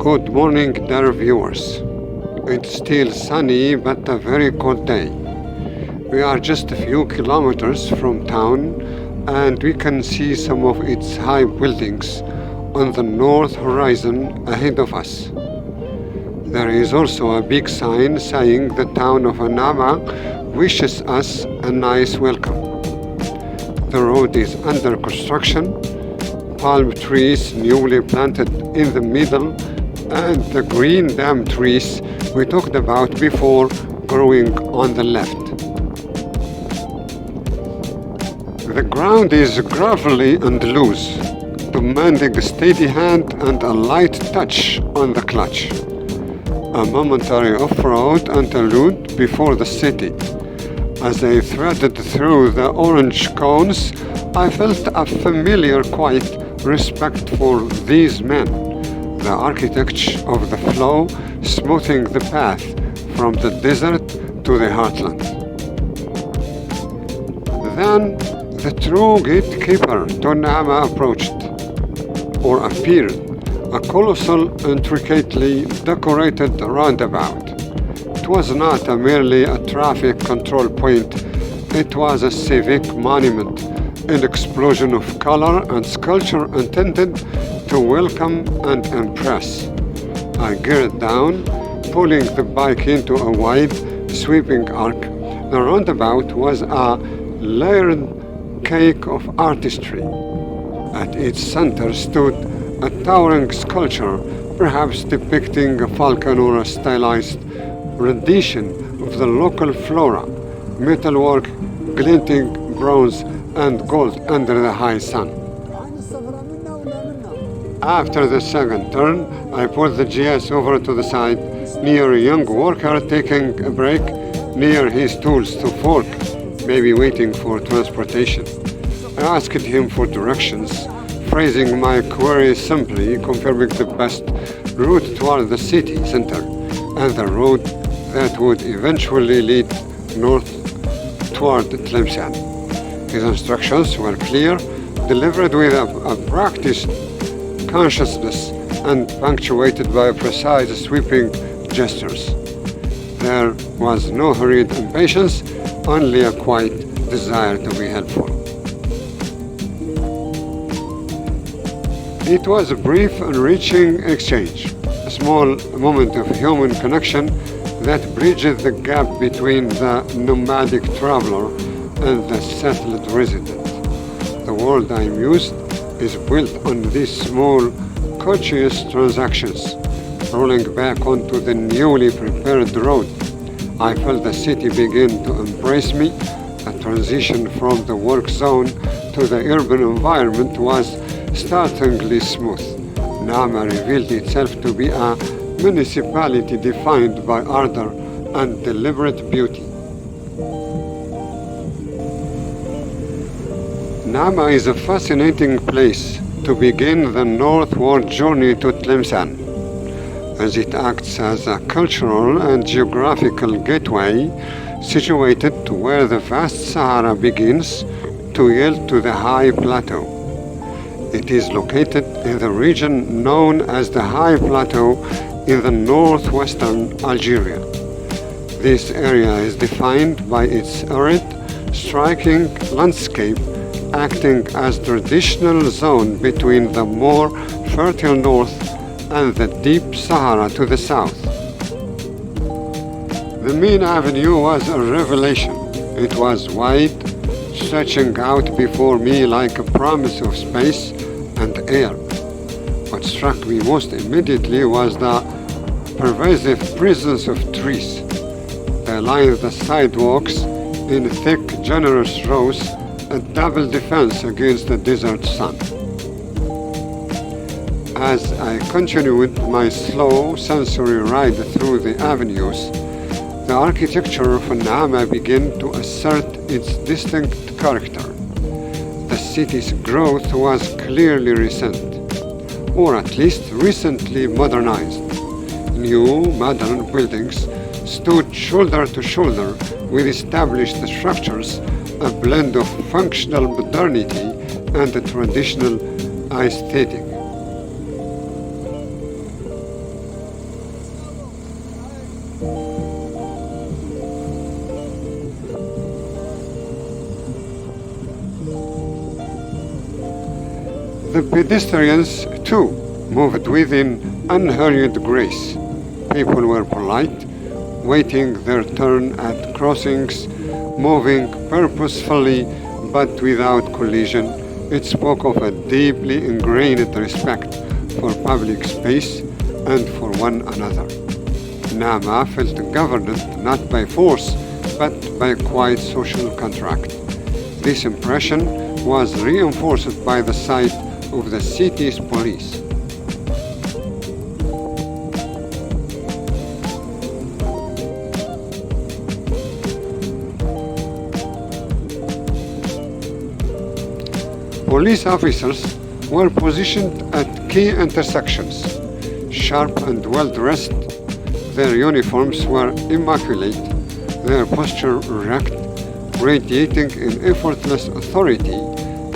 Good morning, dear viewers. It's still sunny but a very cold day. We are just a few kilometers from town and we can see some of its high buildings on the north horizon ahead of us. There is also a big sign saying the town of Naama wishes us a nice welcome. The road is under construction, palm trees newly planted in the middle, and the green dam trees we talked about before growing on the left. The ground is gravelly and loose, demanding a steady hand and a light touch on the clutch. A momentary off-road interlude before the city. As I threaded through the orange cones, I felt a familiar quiet respect for these men, the architects of the flow smoothing the path from the desert to the heartland. Then the true gatekeeper to Naama approached, or appeared, a colossal, intricately decorated roundabout. It was not merely a traffic control point, it was a civic monument, an explosion of color and sculpture intended to welcome and impress. I geared down, pulling the bike into a wide, sweeping arc. The roundabout was a layered cake of artistry. At its center stood a towering sculpture, perhaps depicting a falcon or a stylized rendition of the local flora, metalwork glinting bronze and gold under the high sun. After the second turn, I put the GS over to the side, near a young worker taking a break near his tools to fork, maybe waiting for transportation. I asked him for directions, phrasing my query simply, confirming the best route toward the city center and the road that would eventually lead north toward Tlemcen. His instructions were clear, delivered with a practiced consciousness and punctuated by precise sweeping gestures. There was no hurried impatience, only a quiet desire to be helpful. It was a brief, enriching exchange, a small moment of human connection that bridged the gap between the nomadic traveler and the settled resident. The world I'm used is built on these small, courteous transactions. Rolling back onto the newly prepared road, I felt the city begin to embrace me. The transition from the work zone to the urban environment was startlingly smooth. Naama revealed itself to be a municipality defined by ardor and deliberate beauty. Naama is a fascinating place to begin the northward journey to Tlemcen, as it acts as a cultural and geographical gateway situated where the vast Sahara begins to yield to the high plateau. It is located in the region known as the High Plateau in the northwestern Algeria. This area is defined by its arid, striking landscape, acting as traditional zone between the more fertile north and the deep Sahara to the south. The main avenue was a revelation. It was wide, stretching out before me like a promise of space and air. What struck me most immediately was the pervasive presence of trees. They lined the sidewalks in thick, generous rows, a double defense against the desert sun. As I continued my slow sensory ride through the avenues, the architecture of Naama began to assert its distinct character. The city's growth was clearly recent, or at least recently modernized. New, modern buildings stood shoulder to shoulder with established structures, a blend of functional modernity and a traditional aesthetic. The pedestrians, too, moved within unhurried grace. People were polite, waiting their turn at crossings, moving purposefully but without collision. It spoke of a deeply ingrained respect for public space and for one another. Naama felt governed not by force but by a quiet social contract. This impression was reinforced by the sight of the city's police. Police officers were positioned at key intersections, sharp and well-dressed. Their uniforms were immaculate, their posture erect, radiating in effortless authority.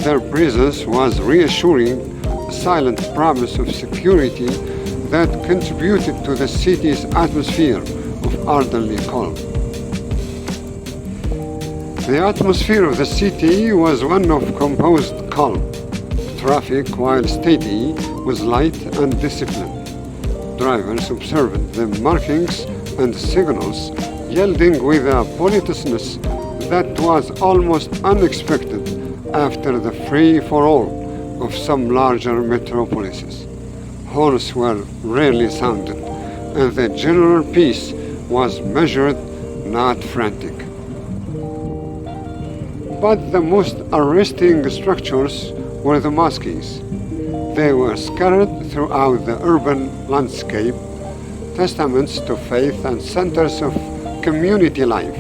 Their presence was reassuring, a silent promise of security that contributed to the city's atmosphere of orderly calm. The atmosphere of the city was one of composed calm. Traffic, while steady, was light and disciplined. Drivers observed the markings and signals, yielding with a politeness that was almost unexpected after the free-for-all of some larger metropolises. Horns were rarely sounded, and the general pace was measured, not frantic. But the most arresting structures were the mosques. They were scattered throughout the urban landscape, testaments to faith and centers of community life.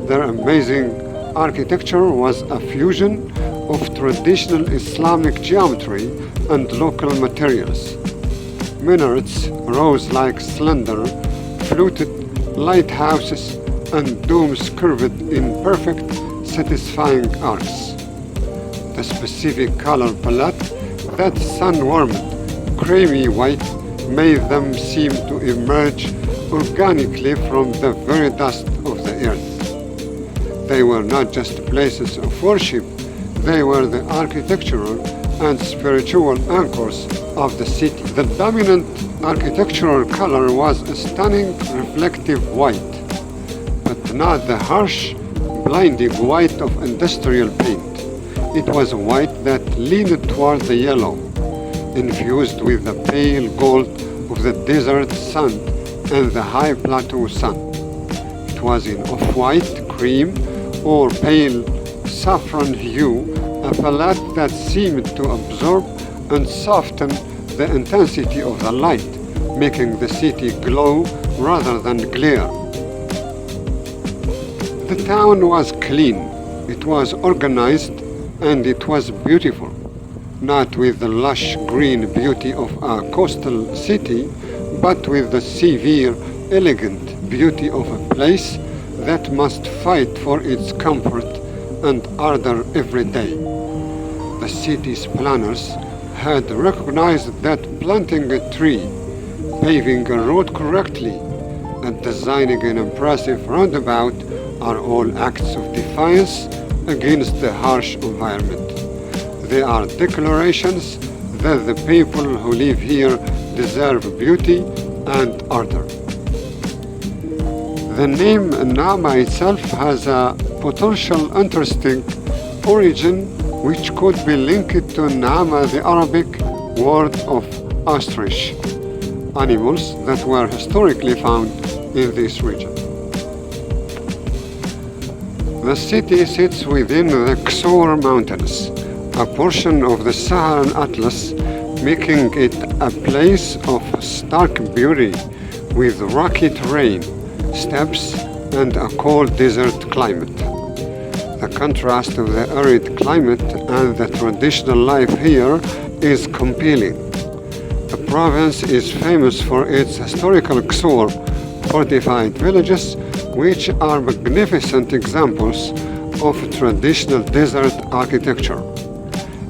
Their amazing architecture was a fusion of traditional Islamic geometry and local materials. Minarets rose like slender, fluted lighthouses, and domes curved in perfect, satisfying arcs. The specific color palette, that sun-warmed, creamy white, made them seem to emerge organically from the very dust of the earth. They were not just places of worship, they were the architectural and spiritual anchors of the city. The dominant architectural color was a stunning reflective white, but not the harsh, blinding white of industrial paint. It was a white that leaned toward the yellow, infused with the pale gold of the desert sun and the high plateau sun. It was in off-white, cream, or pale saffron hue, a palette that seemed to absorb and soften the intensity of the light, making the city glow rather than glare. The town was clean, it was organized, and it was beautiful, not with the lush green beauty of a coastal city, but with the severe, elegant beauty of a place that must fight for its comfort and order every day. The city's planners had recognized that planting a tree, paving a road correctly, and designing an impressive roundabout are all acts of defiance against the harsh environment. They are declarations that the people who live here deserve beauty and order. The name Naama itself has a potential interesting origin which could be linked to Naama, the Arabic word of ostrich, animals that were historically found in this region. The city sits within the Ksor Mountains, a portion of the Saharan Atlas, making it a place of stark beauty with rocky terrain, steppes, and a cold desert climate. The contrast of the arid climate and the traditional life here is compelling. The province is famous for its historical Ksor fortified villages, which are magnificent examples of traditional desert architecture.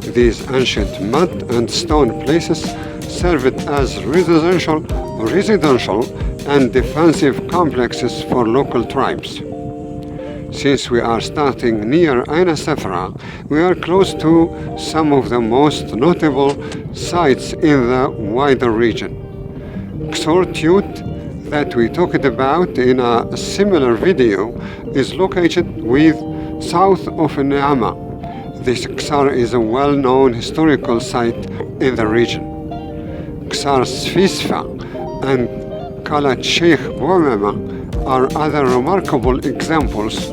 These ancient mud and stone places served as residential and defensive complexes for local tribes. Since we are starting near Ain Sefra, we are close to some of the most notable sites in the wider region. Xortute, that we talked about in a similar video, is located south of Naama. This Ksar is a well-known historical site in the region. Ksar Sefra and Qalat Sheikh Bouamama are other remarkable examples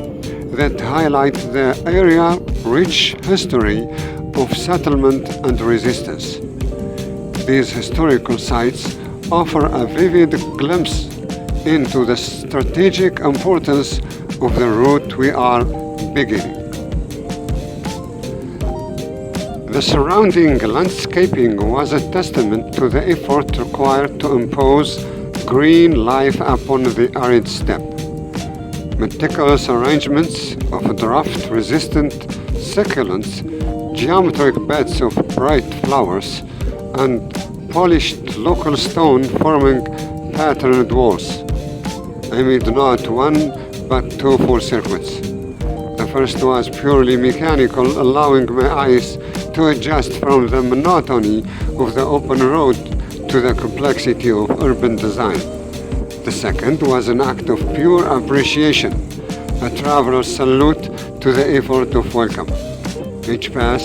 that highlight the area's rich history of settlement and resistance. These historical sites offer a vivid glimpse into the strategic importance of the route we are beginning. The surrounding landscaping was a testament to the effort required to impose green life upon the arid steppe. Meticulous arrangements of drought-resistant succulents, geometric beds of bright flowers, and polished local stone forming patterned walls. I made not one but two full circuits. The first was purely mechanical, allowing my eyes to adjust from the monotony of the open road to the complexity of urban design. The second was an act of pure appreciation, a traveler's salute to the effort of welcome. Each pass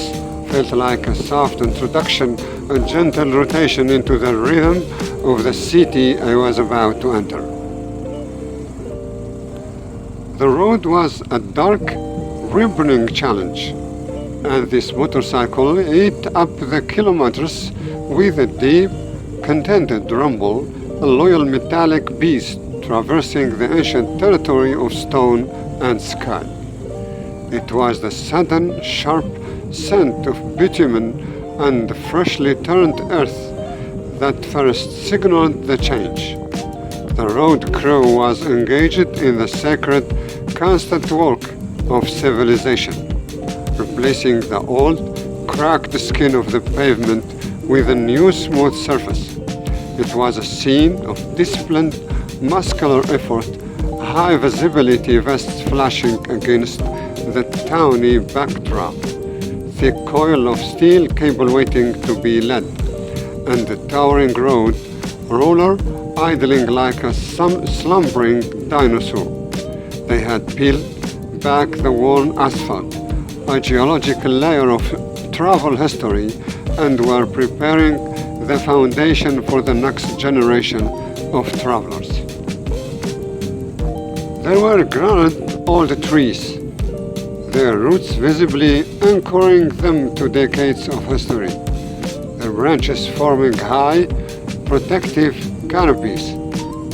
felt like a soft introduction, a gentle rotation into the rhythm of the city I was about to enter. The road was a dark, ribboning challenge, and this motorcycle ate up the kilometers with a deep, contented rumble, a loyal metallic beast traversing the ancient territory of stone and sky. It was the sudden, sharp scent of bitumen and freshly turned earth that first signaled the change. The road crew was engaged in the sacred, constant work of civilization, replacing the old, cracked skin of the pavement with a new smooth surface. It was a scene of disciplined, muscular effort, high visibility vests flashing against the tawny backdrop, thick coil of steel cable waiting to be led, and the towering road roller idling like a slumbering dinosaur. They had peeled back the worn asphalt, a geological layer of travel history, and were preparing the foundation for the next generation of travelers. There were granite old trees, their roots visibly anchoring them to decades of history, their branches forming high, protective canopies,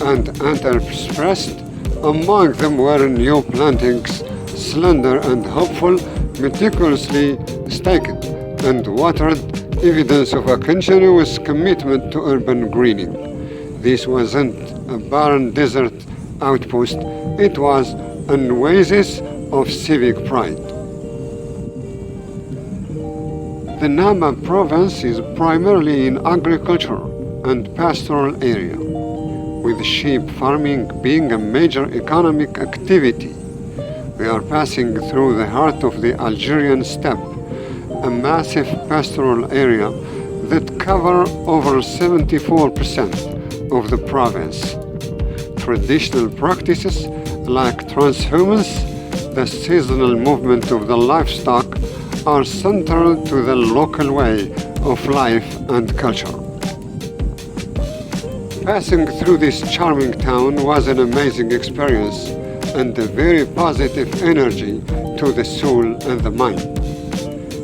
and interspersed among them were new plantings, slender and hopeful, meticulously staked and watered, evidence of a continuous commitment to urban greening. This wasn't a barren desert outpost, it was an oasis of civic pride. The Naama province is primarily an agricultural and pastoral area, with sheep farming being a major economic activity. We are passing through the heart of the Algerian steppe, a massive pastoral area that covers over 74% of the province. Traditional practices like transhumance, the seasonal movement of the livestock, are central to the local way of life and culture. Passing through this charming town was an amazing experience and a very positive energy to the soul and the mind.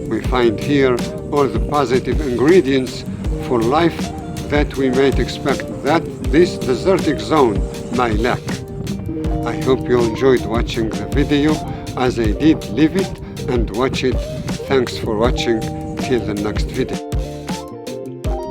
We find here all the positive ingredients for life that we might expect that this desertic zone may lack. I hope you enjoyed watching the video as I did. Leave it and watch it. Thanks for watching. Till the next video.